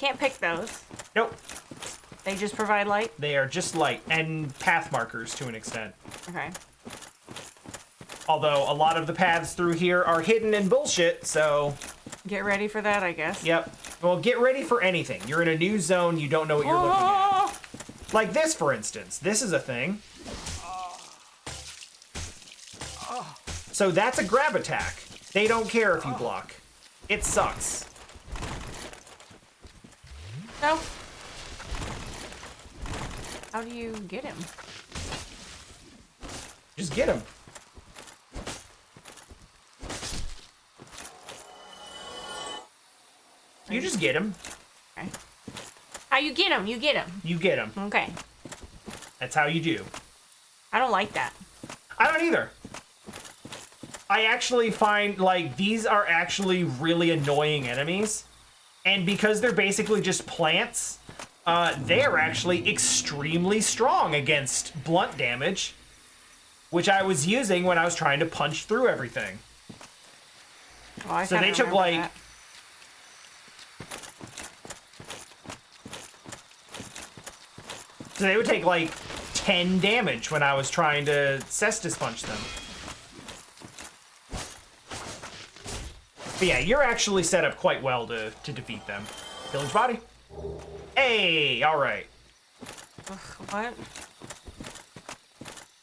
can't pick those. Nope. They just provide light? They are just light and path markers to an extent. Okay. Although a lot of the paths through here are hidden and bullshit, so... Get ready for that, I guess. Yep. Well, get ready for anything. You're in a new zone, you don't know what you're looking at. Like this, for instance. This is a thing. So that's a grab attack. They don't care if you block. It sucks. No. How do you get him? Just get him. You just get him. Okay. How you get him? You get him. You get him. Okay. That's how you do. I don't like that. I don't either. I actually find, like, these are actually really annoying enemies. And because they're basically just plants, they're actually extremely strong against blunt damage, which I was using when I was trying to punch through everything. Well, so they took, like... That. So they would take, like, 10 damage when I was trying to Cestus punch them. But yeah, you're actually set up quite well to defeat them. Village body. Hey, alright. What?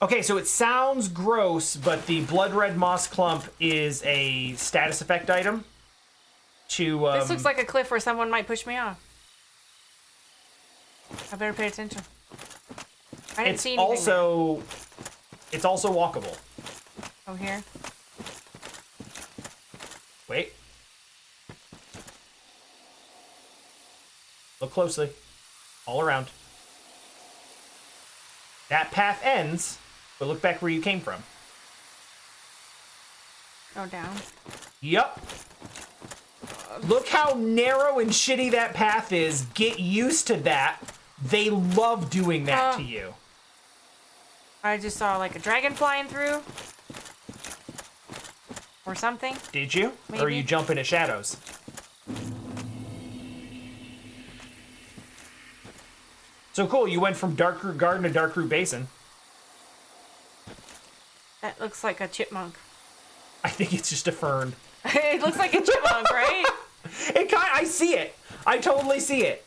Okay, so it sounds gross, but the blood red moss clump is a status effect item. This looks like a cliff where someone might push me off. I better pay attention. I didn't see anything there. It's also walkable. Oh, here? Wait. Look closely. All around. That path ends, but look back where you came from. Go down. Yup. Look how narrow and shitty that path is. Get used to that. They love doing that to you. I just saw like a dragon flying through. Or something. Did you? Maybe. Or are you jumping at shadows? So cool, you went from Garden to Dark Root Basin. That looks like a chipmunk. I think it's just a fern. It looks like a chipmunk, right? I see it. I totally see it.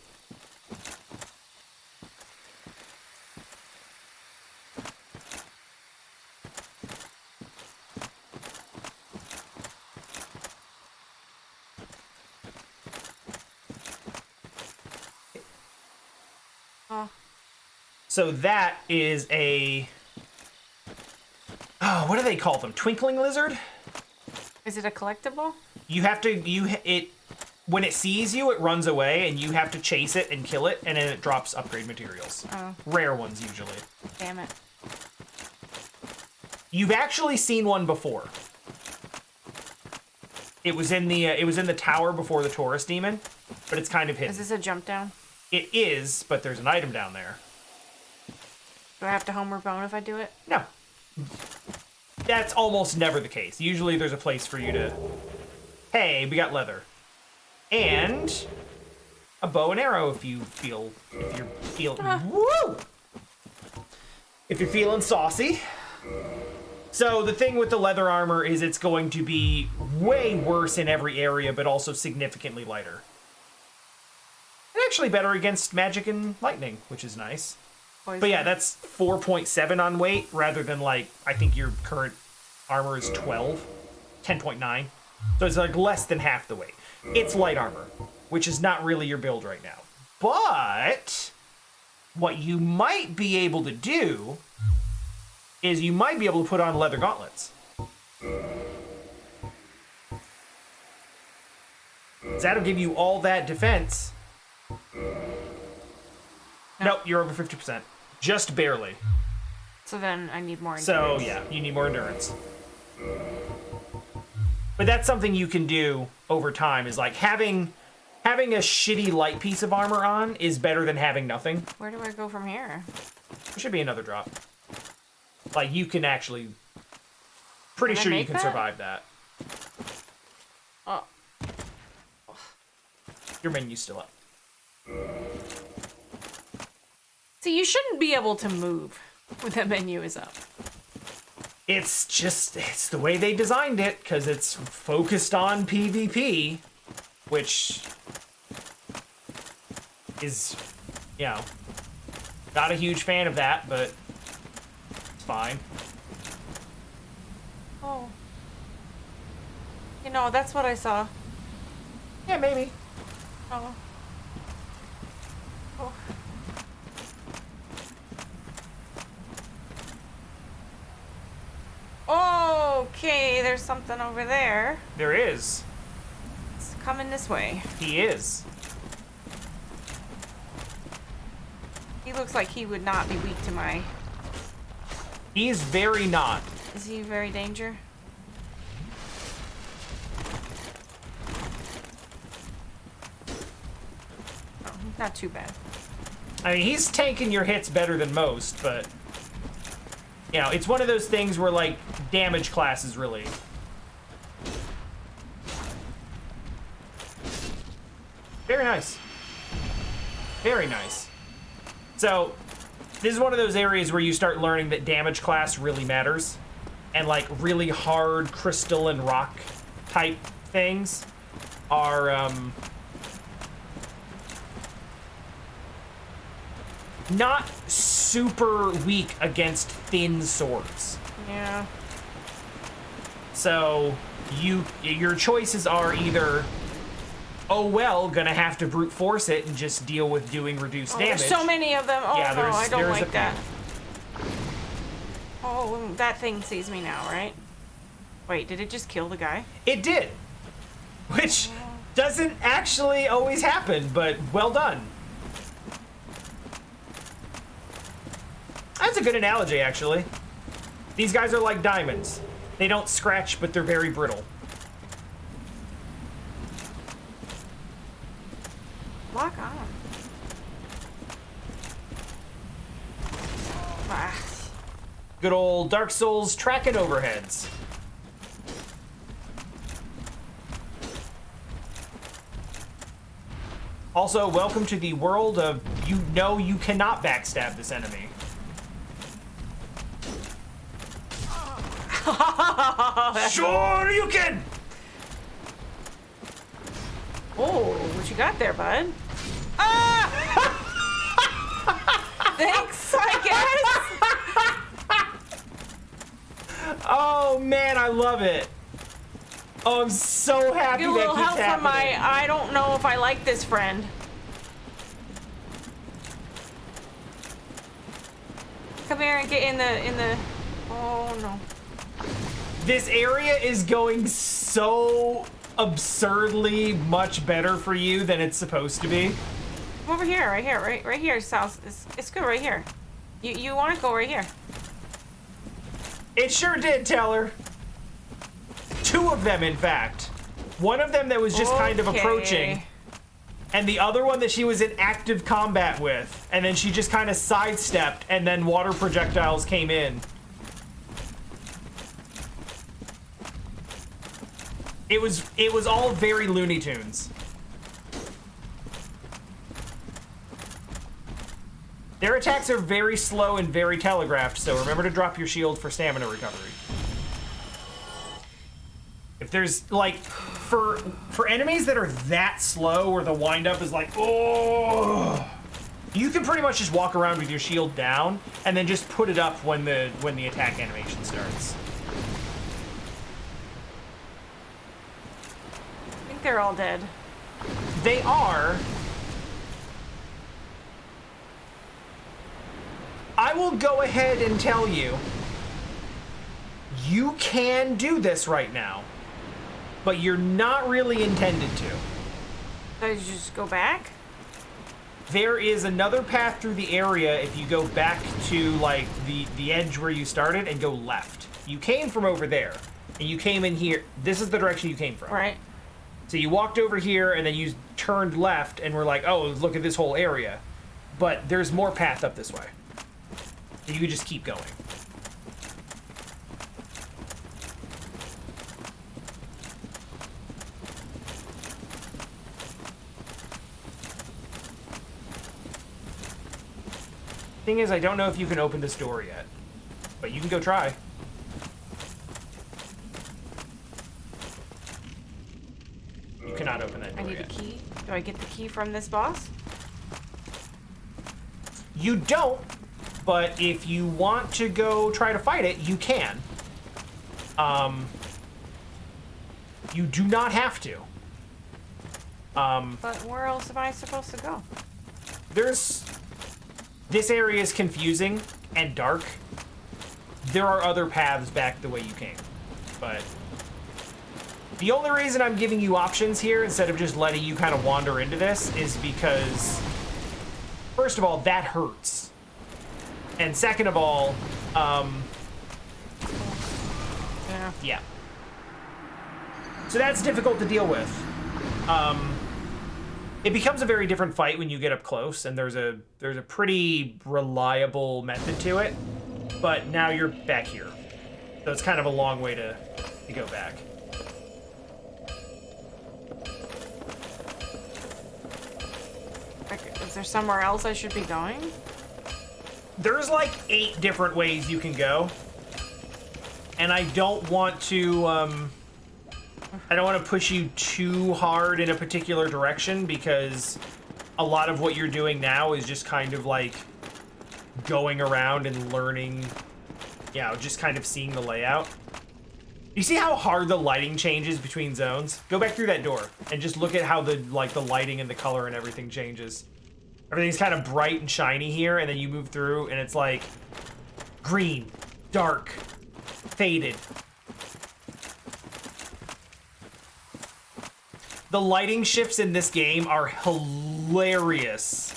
So that is a... Oh, what do they call them? Twinkling lizard? Is it a collectible? You have to... When it sees you, it runs away, and you have to chase it and kill it, and then it drops upgrade materials. Oh. Rare ones, usually. Damn it. You've actually seen one before. It was in the tower before the Taurus demon, but it's kind of hidden. Is this a jump down? It is, but there's an item down there. Do I have to homeward bone if I do it? No. That's almost never the case. Usually there's a place for you to... Hey, we got leather. And a bow and arrow if you're feeling woo! If you're feeling saucy. So the thing with the leather armor is it's going to be way worse in every area, but also significantly lighter. And actually better against magic and lightning, which is nice. Poison. But yeah, that's 4.7 on weight, rather than, like, I think your current armor is 10.9. So it's, like, less than half the weight. It's light armor, which is not really your build right now. But what you might be able to do is you might be able to put on leather gauntlets. That'll give you all that defense. Nope, you're over 50%. Just barely. So then I need more endurance. So, yeah, you need more endurance. But that's something you can do over time, is like having a shitty light piece of armor on is better than having nothing. Where do I go from here? There should be another drop. Like, you can actually... Pretty Can I sure you make can that? survive that. Oh. Your menu's still up. See, you shouldn't be able to move when the menu is up. It's the way they designed it, because it's focused on PvP, which is, you know, not a huge fan of that, but it's fine. Oh. You know, that's what I saw. Yeah, maybe. Oh. Oh. Okay, there's something over there. There is. It's coming this way. He is. He looks like he would not be weak to my... He's very not. Is he very danger? Oh, not too bad. I mean, he's tanking your hits better than most, but... You know, it's one of those things where, like, damage classes really... Very nice. Very nice. So, this is one of those areas where you start learning that damage class really matters. And, like, really hard crystal and rock type things are, not super weak against thin swords. Yeah. So, your choices are either, oh well, gonna have to brute force it and just deal with doing reduced damage. There's so many of them. Oh Yeah, no, I don't there's like that. Oh, that thing sees me now, right? Wait, did it just kill the guy? It did. Which doesn't actually always happen, but well done. That's a good analogy, actually. These guys are like diamonds. They don't scratch, but they're very brittle. Lock on. Ah. Good old Dark Souls tracking overheads. Also, welcome to the world of you know you cannot backstab this enemy. Sure you can! Oh, what you got there, bud? Ah! Thanks, I guess. Oh man, I love it. Oh, I'm so happy Get a that little keeps help happening. from my. I don't know if I like this friend. Come here and get in the. Oh no. This area is going so absurdly much better for you than it's supposed to be. Come over here, right here. Sounds it's good right here. You want to go right here? It sure did, Teller. Two of them, in fact. One of them that was just kind of approaching, and the other one that she was in active combat with, and then she just kind of sidestepped, and then water projectiles came in. It was all very Looney Tunes. Their attacks are very slow and very telegraphed, so remember to drop your shield for stamina recovery. If there's, like, for enemies that are that slow where the wind-up is like, oh, you can pretty much just walk around with your shield down and then just put it up when the attack animation starts. I think they're all dead. They are. I will go ahead and tell you, you can do this right now, but you're not really intended to. So you just go back? There is another path through the area if you go back to, like, the edge where you started and go left. You came from over there, and you came in here. This is the direction you came from. Right. So you walked over here, and then you turned left, and we're like, oh, look at this whole area. But there's more path up this way. So you could just keep going. Thing is, I don't know if you can open this door yet, but you can go try. You cannot open that door I need yet. a key. Do I get the key from this boss? You don't, but if you want to go try to fight it, you can. You do not have to. But where else am I supposed to go? This area is confusing and dark. There are other paths back the way you came, but the only reason I'm giving you options here instead of just letting you kind of wander into this is because, first of all, that hurts. And second of all, yeah. So that's difficult to deal with. It becomes a very different fight when you get up close, and there's a pretty reliable method to it. But now you're back here, so it's kind of a long way to go back. Is there somewhere else I should be going? There's like 8 different ways you can go, and I don't want to push you too hard in a particular direction because a lot of what you're doing now is just kind of like going around and learning, just kind of seeing the layout. You see how hard the lighting changes between zones? Go back through that door and just look at how the lighting and the color and everything changes. Everything's kind of bright and shiny here, and then you move through and it's like green, dark, faded. The lighting shifts in this game are hilarious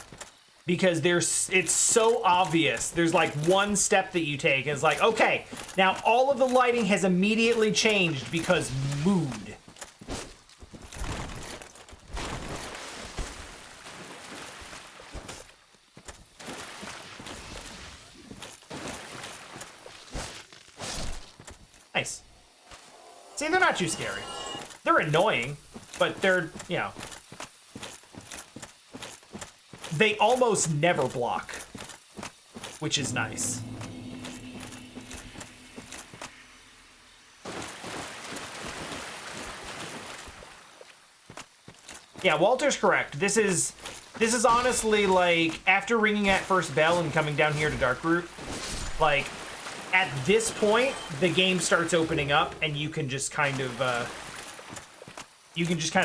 because it's so obvious. There's like one step that you take and it's like, okay, now all of the lighting has immediately changed because mood. Nice. See, they're not too scary. They're annoying, but they're, they almost never block, which is nice. Yeah, Walter's correct. This is honestly like after ringing that first bell and coming down here to Darkroot, like at this point the game starts opening up and you can just kind of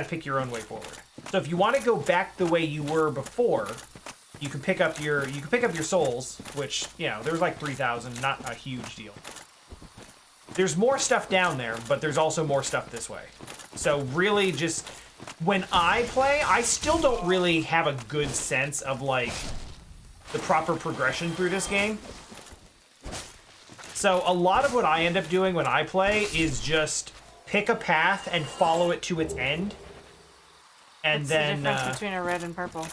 pick your own way forward. So if you want to go back the way you were before, you can pick up your souls, which, there's like 3,000, not a huge deal. There's more stuff down there, but there's also more stuff this way. So really just when I play, I still don't really have a good sense of like the proper progression through this game. So a lot of what I end up doing when I play is just pick a path and follow it to its end. And What's then the difference between a red and purple?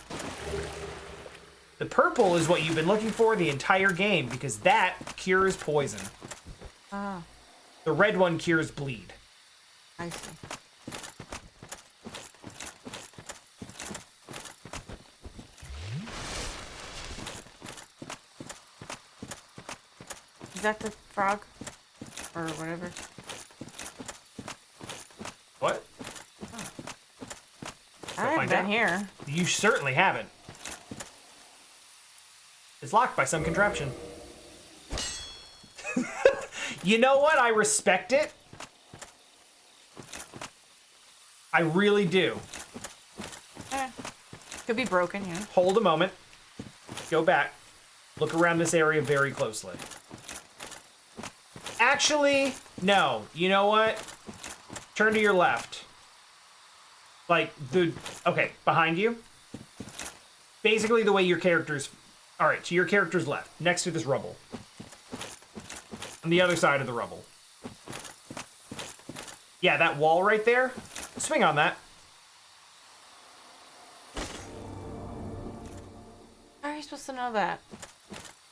The purple is what you've been looking for the entire game because that cures poison. Ah, The red one cures bleed. I see. Is that the frog? Or whatever? What? I haven't been here. You certainly haven't. It's locked by some contraption. You know what? I respect it. I really do. Could be broken, Hold a moment. Go back. Look around this area very closely. Actually, no. You know what? Turn to your left. Okay, behind you. Basically the way your character's... Alright, to your character's left, next to this rubble. On the other side of the rubble. Yeah, that wall right there. Swing on that. How are you supposed to know that?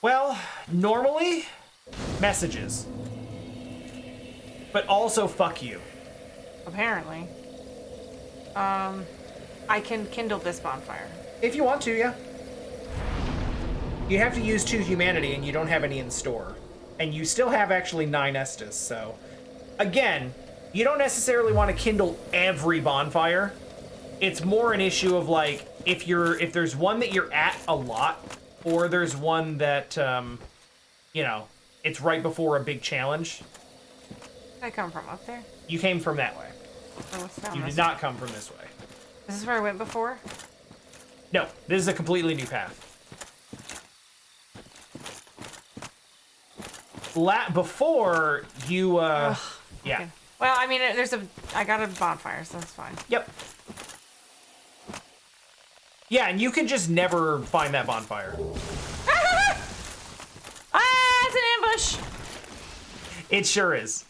Well, normally, messages. But also, fuck you. Apparently. I can kindle this bonfire. If you want to, yeah. You have to use 2 humanity, and you don't have any in store. And you still have actually 9 Estus, so... Again, you don't necessarily want to kindle every bonfire. It's more an issue of, like, if there's one that you're at a lot, or there's one that, you know, it's right before a big challenge. Where did I come from? Up there? You came from that way. Or what's down You this did not come from this way. way? Is this where I went before? No, this is a completely new path. Before you, yeah. Okay. Well, I mean, I got a bonfire, so that's fine. Yep. Yeah, and you can just never find that bonfire. Ah, it's an ambush! It sure is.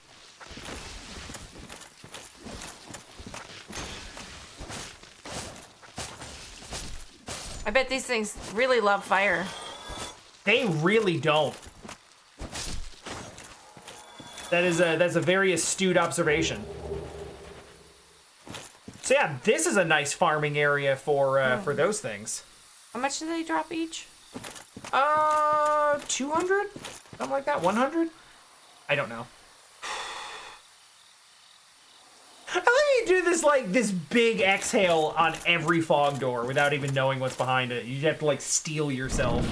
I bet these things really love fire. They really don't. That's a very astute observation. So yeah, this is a nice farming area for those things. How much do they drop each? 200? Something like that? 100? I don't know. I like you do this, like, this big exhale on every fog door without even knowing what's behind it. You have to, like, steel yourself.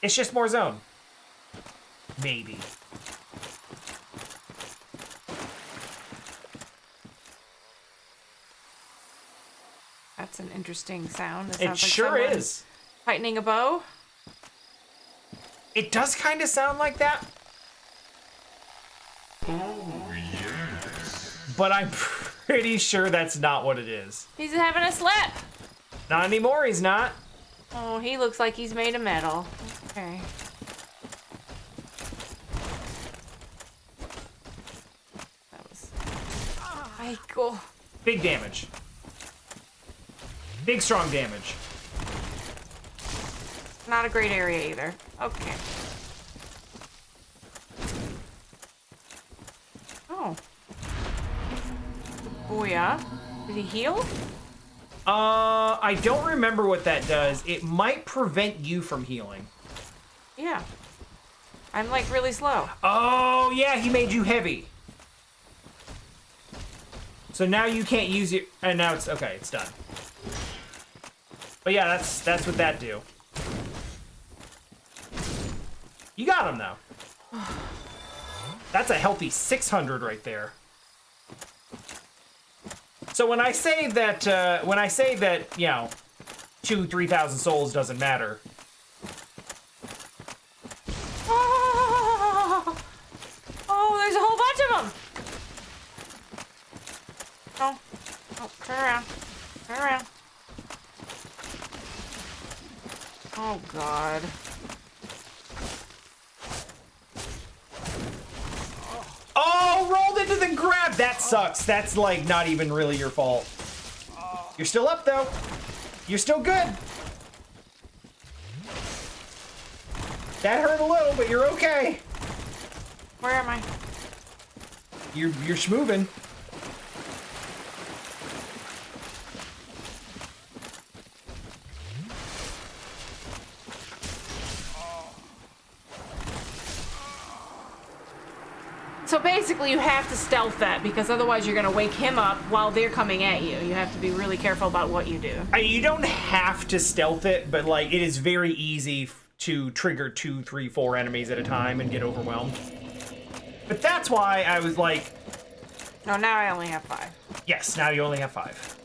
It's just more zone. Maybe. That's an interesting sound. It sure is. Tightening a bow? It does kind of sound like that. Oh, yes. But I'm pretty sure that's not what it is. He's having a slip! Not anymore, he's not. Oh, he looks like he's made of metal. Okay. That was... Ay, cool. Big damage. Big, strong damage. Not a great area either. Okay. Oh. Oh, yeah. Did he heal? I don't remember what that does. It might prevent you from healing. Yeah. I'm like really slow. Oh, yeah, he made you heavy. So now you can't use it, and now it's, okay, it's done. But yeah, that's what that do. You got him, though. That's a healthy 600 right there. So when I say that, you know, 2,000-3,000 souls doesn't matter. Oh, there's a whole bunch of them. Oh, turn around. Turn around. Oh, God. Oh, rolled into the grab. That sucks. That's like not even really your fault. You're still up though. You're still good. That hurt a little, but you're okay. Where am I? You're schmoving. So basically you have to stealth that because otherwise you're going to wake him up while they're coming at you. You have to be really careful about what you do. You don't have to stealth it, but like it is very easy to trigger 2, 3, 4 enemies at a time and get overwhelmed. But that's why I was like... No, now I only have 5. Yes, now you only have 5.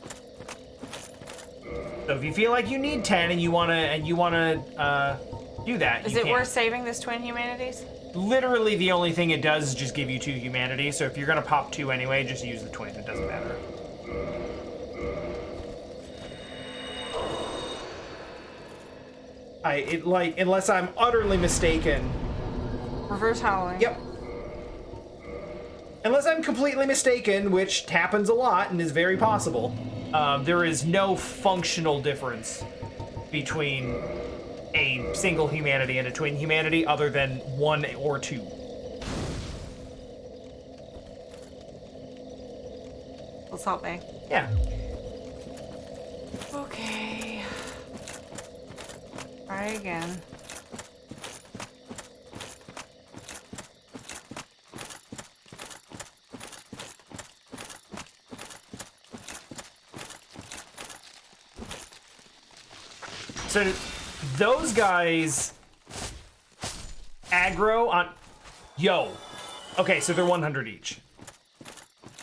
So if you feel like you need 10 and you wanna do that, Is it worth saving this twin humanities? Literally the only thing it does is just give you 2 humanity, so if you're gonna pop 2 anyway, just use the twin, it doesn't matter. Unless I'm utterly mistaken. Reverse hollowing. Yep. Unless I'm completely mistaken, which happens a lot and is very possible, there is no functional difference between a single humanity and a twin humanity other than 1 or 2. Let's help me. Yeah. Try again. So those guys aggro on... Yo. Okay, so they're 100 each.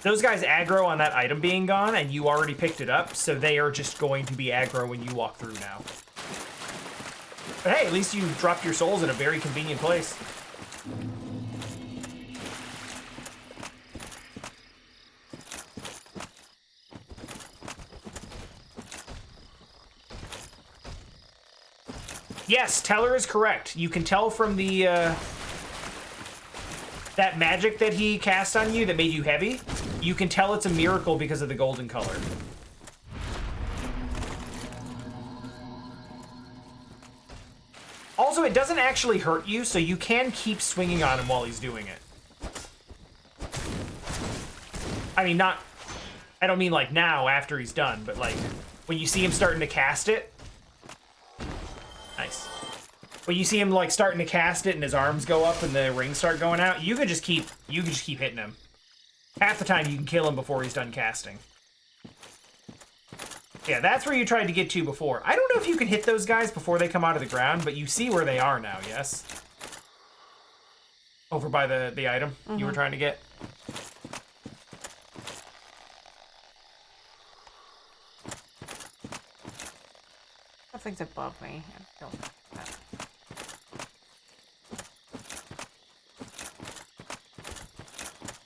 Those guys aggro on that item being gone, and you already picked it up, so they are just going to be aggro when you walk through now. But hey, at least you dropped your souls in a very convenient place. Yes, Teller is correct. You can tell from the, that magic that he cast on you that made you heavy, you can tell it's a miracle because of the golden color. Also, it doesn't actually hurt you, so you can keep swinging on him while he's doing it. I mean, not... I don't mean, like, now, after he's done, but, like, when you see him starting to cast it... Nice. When you see him, like, starting to cast it and his arms go up and the rings start going out, you can just keep hitting him. Half the time, you can kill him before he's done casting. Yeah, that's where you tried to get to before. I don't know if you can hit those guys before they come out of the ground, but you see where they are now, yes? Over by the item you were trying to get. Something's above me. I don't know.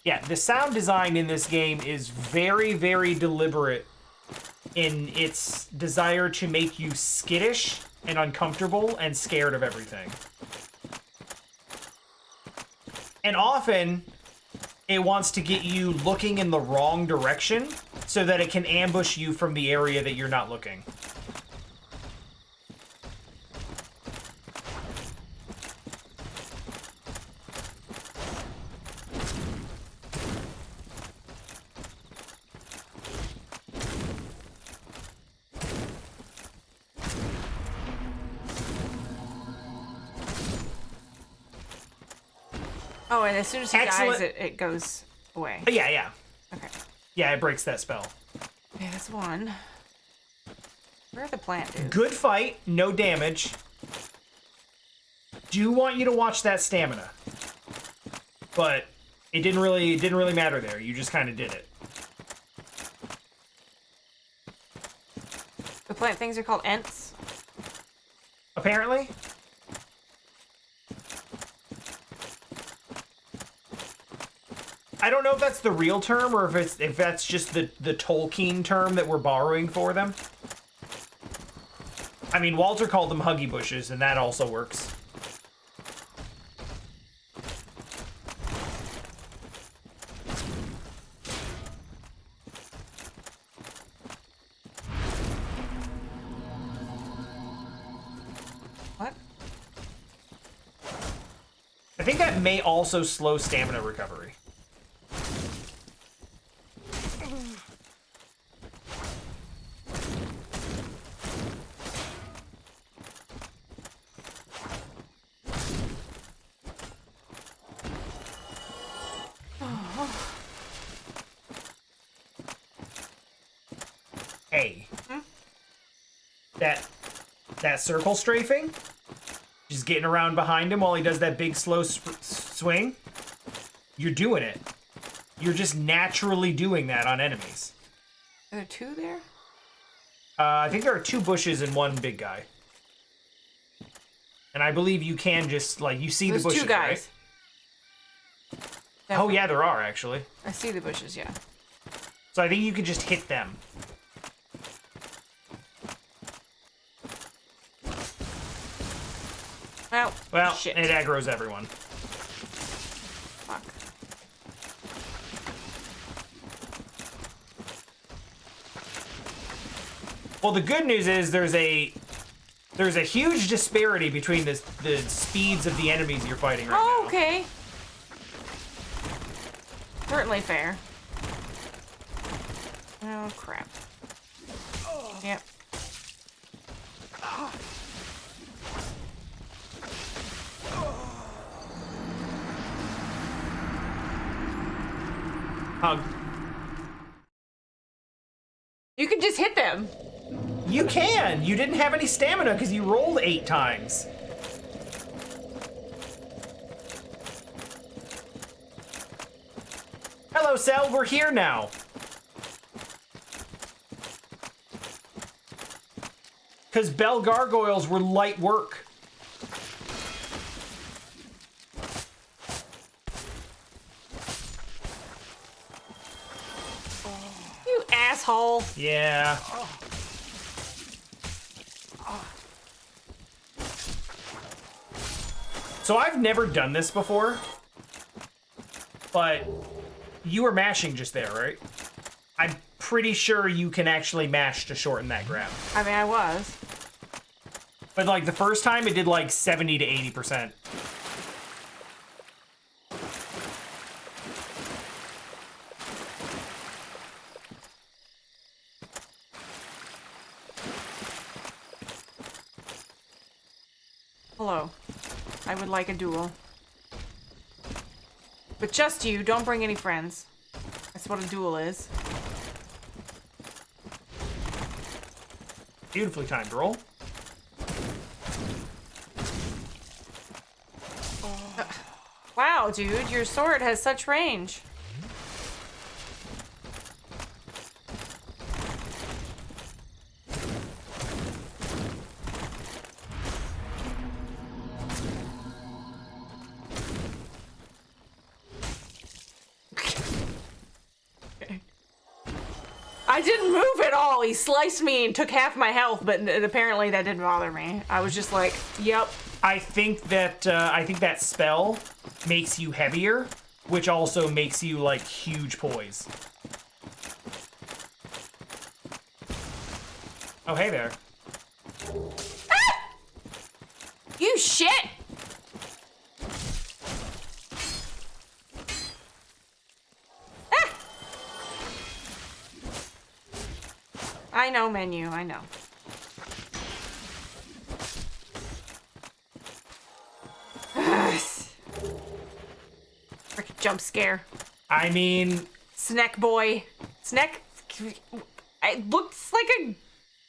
Yeah, the sound design in this game is very, very deliberate in its desire to make you skittish and uncomfortable and scared of everything. And often, it wants to get you looking in the wrong direction so that it can ambush you from the area that you're not looking. Oh, and as soon as he Excellent. dies, it goes away. Yeah, yeah. Okay. Yeah, it breaks that spell. Okay, that's one. Where's the plant, dude? Good fight, no damage. Do want you to watch that stamina. But it didn't really matter there. You just kind of did it. The plant things are called Ents. Apparently. I don't know if that's the real term or if that's just the Tolkien term that we're borrowing for them. I mean, Walter called them huggy bushes, and that also works. What? I think that may also slow stamina recovery. Hey. That circle strafing? Just getting around behind him while he does that big slow swing? You're doing it. You're just naturally doing that on enemies. Are there two there? I think there are two bushes and one big guy. And I believe you can just, like, you see There's the bushes, two guys. right? Oh, yeah, there are, actually. I see the bushes, yeah. So I think you can just hit them. Oh, Well, shit. it aggroes everyone. Fuck. Well, the good news is there's a huge disparity between the speeds of the enemies you're fighting right Oh, now. okay. Certainly fair. Oh, crap. Yep. Hug. You can just hit them. You can! You didn't have any stamina because you rolled 8 times. Hello, Cell, we're here now. Because bell gargoyles were light work. You asshole. Yeah. So I've never done this before, but you were mashing just there, right? I'm pretty sure you can actually mash to shorten that grab. I mean, I was. But like the first time it did like 70 to 80%. Hello. I would like a duel. But just you, don't bring any friends. That's what a duel is. Beautifully timed roll. Wow, dude, your sword has such range. I didn't move at all. He sliced me and took half my health, but apparently that didn't bother me. I was just like, yep. I think that spell makes you heavier, which also makes you like huge poise. Oh, hey there. Ah! You shit! Ah! I know, menu, I know. Frickin' jump scare. I mean, Snack boy. Snack. It looks like a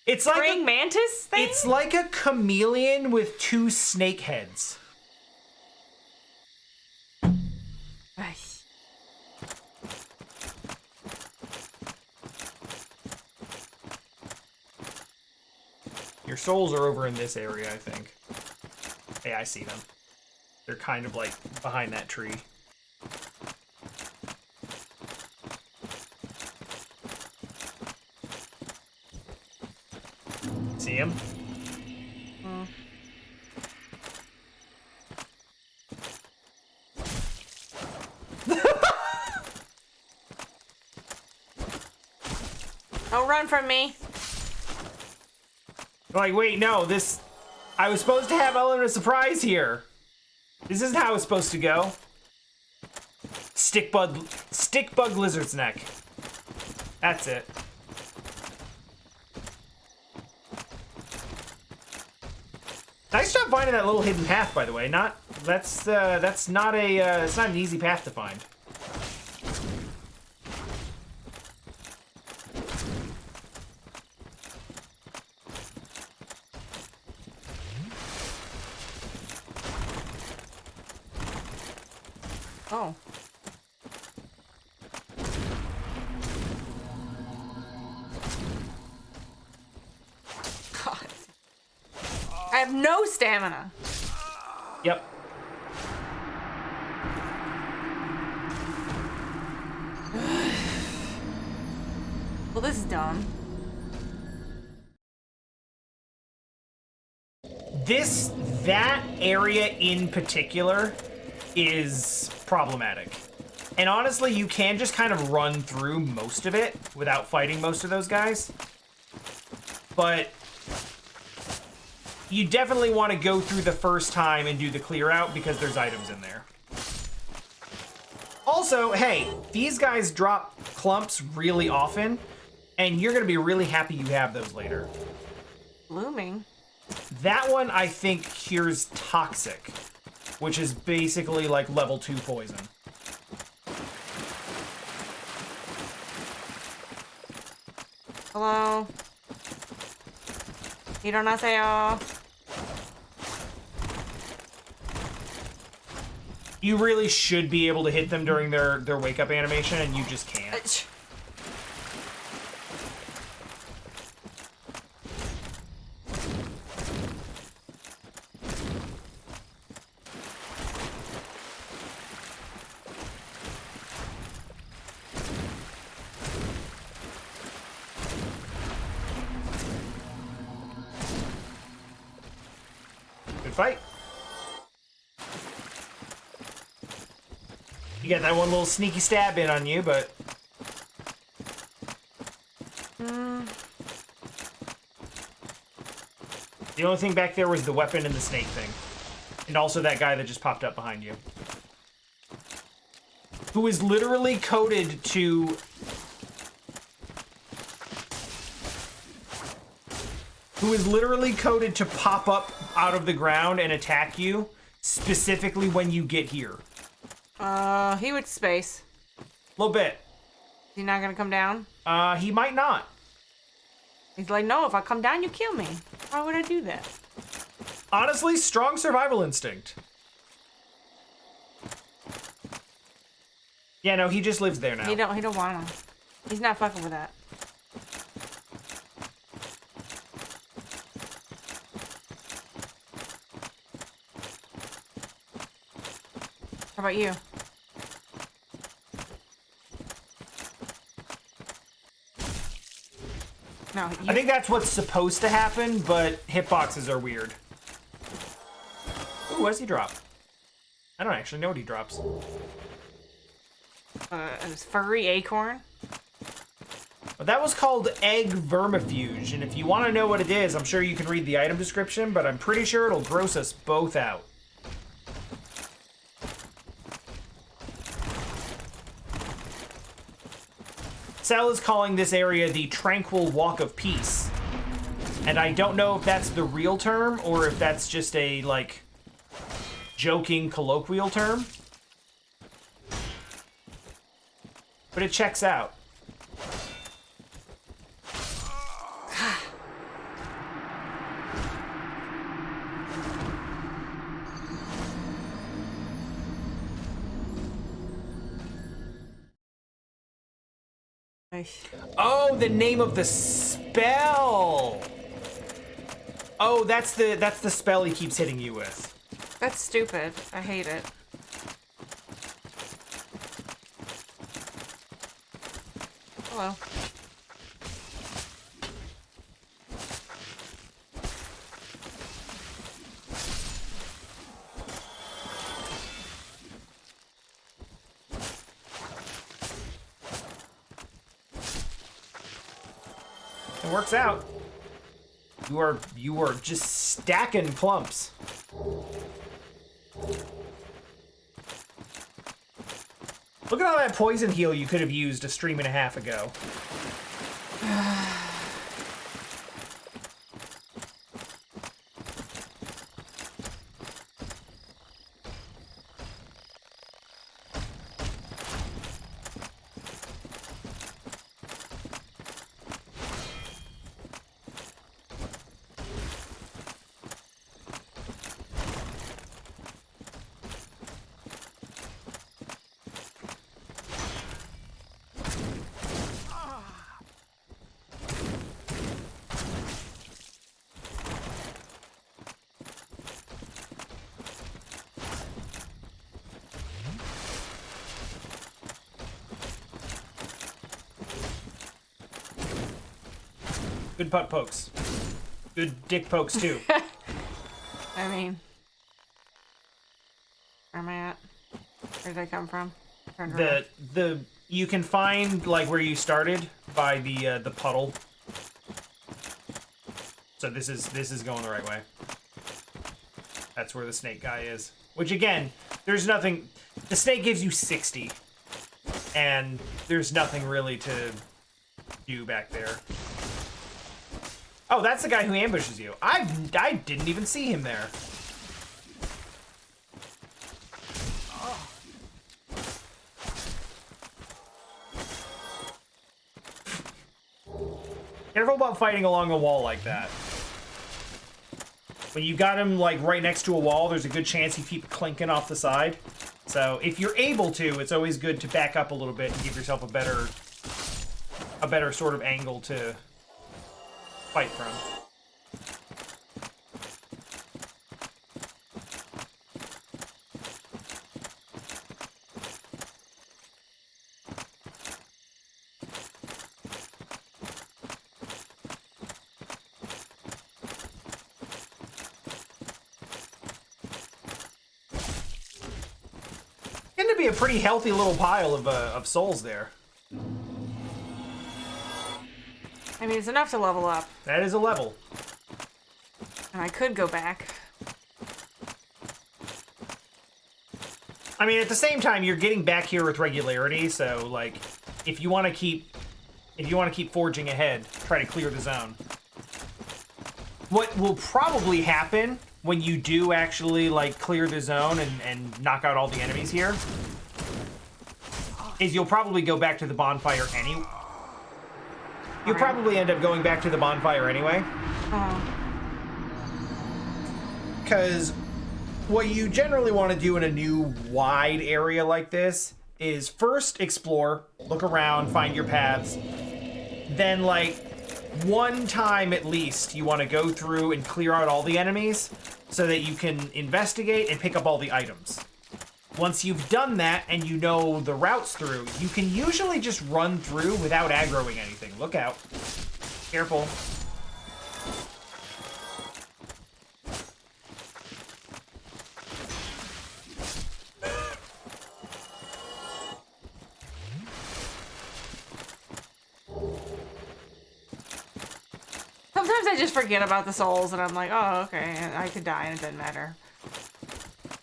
it's like praying mantis thing? It's like a chameleon with 2 snake heads. Ay. Your souls are over in this area, I think. Hey, I see them. They're kind of like behind that tree. See him? Don't run from me. Like, wait, no, this... I was supposed to have element of surprise here. This isn't how it's supposed to go. Stick bug lizard's neck. That's it. Nice job finding that little hidden path, by the way. That's not an easy path to find. Oh. God. I have no stamina. Yep. Well, this is dumb. That area in particular is problematic. And honestly, you can just kind of run through most of it without fighting most of those guys. But you definitely want to go through the first time and do the clear out because there's items in there. Also, hey, these guys drop clumps really often, and you're going to be really happy you have those later. Blooming. That one, I think, cures toxic, which is basically like level 2 poison. Hello? 일어나세요. You really should be able to hit them during their wake up animation, and you just can't. Good fight. You got that one little sneaky stab in on you, but... The only thing back there was the weapon and the snake thing. And also that guy that just popped up behind you. Who is literally coded to... Who is literally coded to pop up out of the ground and attack you, specifically when you get here. He went to space. A little bit. Is he not gonna come down? He might not. He's like, no, if I come down, you kill me. Why would I do that? Honestly, strong survival instinct. Yeah, no, he just lives there now. He don't want him. He's not fucking with that. How about you? No, I think that's what's supposed to happen, but hitboxes are weird. Ooh, what does he drop? I don't actually know what he drops. it was furry acorn. But that was called egg vermifuge, and if you want to know what it is, I'm sure you can read the item description, but I'm pretty sure it'll gross us both out. Cell is calling this area the Tranquil Walk of Peace. And I don't know if that's the real term or if that's just a, like, joking colloquial term. But it checks out. Oh, the name of the spell. Oh, that's the spell he keeps hitting you with. That's stupid. I hate it. Hello. It works out. You are just stacking clumps. Look at all that poison heal you could have used a stream and a half ago. Good butt pokes. Good dick pokes, too. I mean, where am I at? Where did I come from? You can find, like, where you started by the puddle. So this is going the right way. That's where the snake guy is. Which, again, there's nothing... The snake gives you 60. And there's nothing really to do back there. Oh, that's the guy who ambushes you. I didn't even see him there. Careful about fighting along a wall like that. When you got him like right next to a wall, there's a good chance he keep clinking off the side. So if you're able to, it's always good to back up a little bit and give yourself a better sort of angle to fight from. Going to be a pretty healthy little pile of souls there. I mean, it's enough to level up. That is a level. And I could go back. I mean, at the same time, you're getting back here with regularity, so like, if you want to keep forging ahead, try to clear the zone. What will probably happen when you do actually like clear the zone and knock out all the enemies here is you'll probably go back to the bonfire anyway. You'll probably end up going back to the bonfire anyway. Because what you generally want to do in a new wide area like this is first explore, look around, find your paths. Then like one time at least you want to go through and clear out all the enemies so that you can investigate and pick up all the items. Once you've done that and you know the routes through, you can usually just run through without aggroing anything. Look out. Careful. Sometimes I just forget about the souls and I'm like, oh, okay, I could die and it doesn't matter.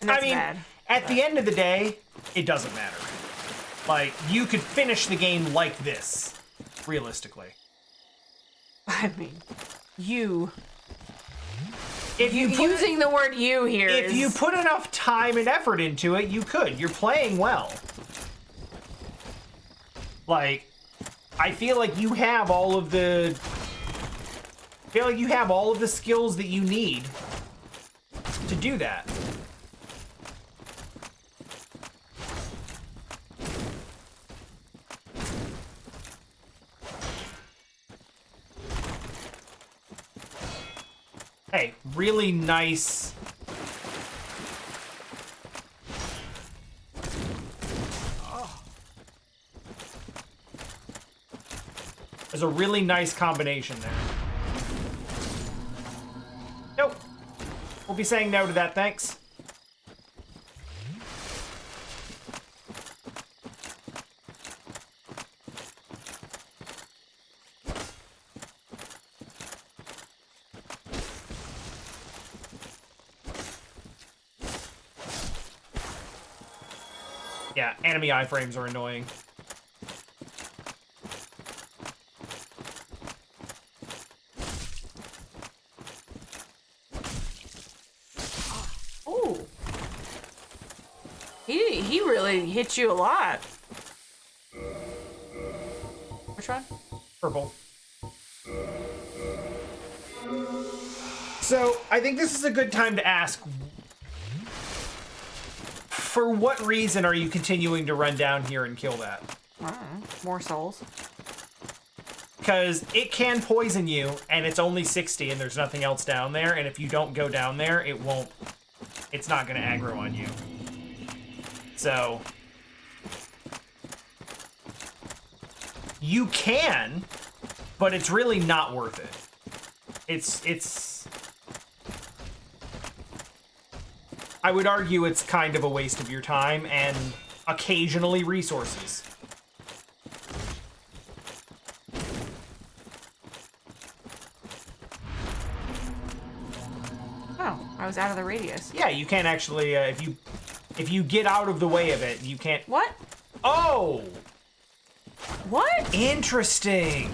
And that's bad. At the end of the day, it doesn't matter. Like, you could finish the game like this, realistically. I mean, you. If you Using the word you here If you put enough time and effort into it, you could. You're playing well. Like, I feel like you have all of the... skills that you need to do that. Hey, really nice. There's a really nice combination there. Nope. We'll be saying no to that, thanks. Yeah, enemy iframes are annoying. Ooh. He really hit you a lot. Which one? Purple. So, I think this is a good time to ask, for what reason are you continuing to run down here and kill that? I don't know. More souls. Because it can poison you, and it's only 60, and there's nothing else down there, and if you don't go down there, it's not going to aggro on you. So, you can, but it's really not worth it. I would argue it's kind of a waste of your time and occasionally resources. Oh, I was out of the radius. Yeah, you can't actually, if you get out of the way of it, you can't... What? Oh! What? Interesting!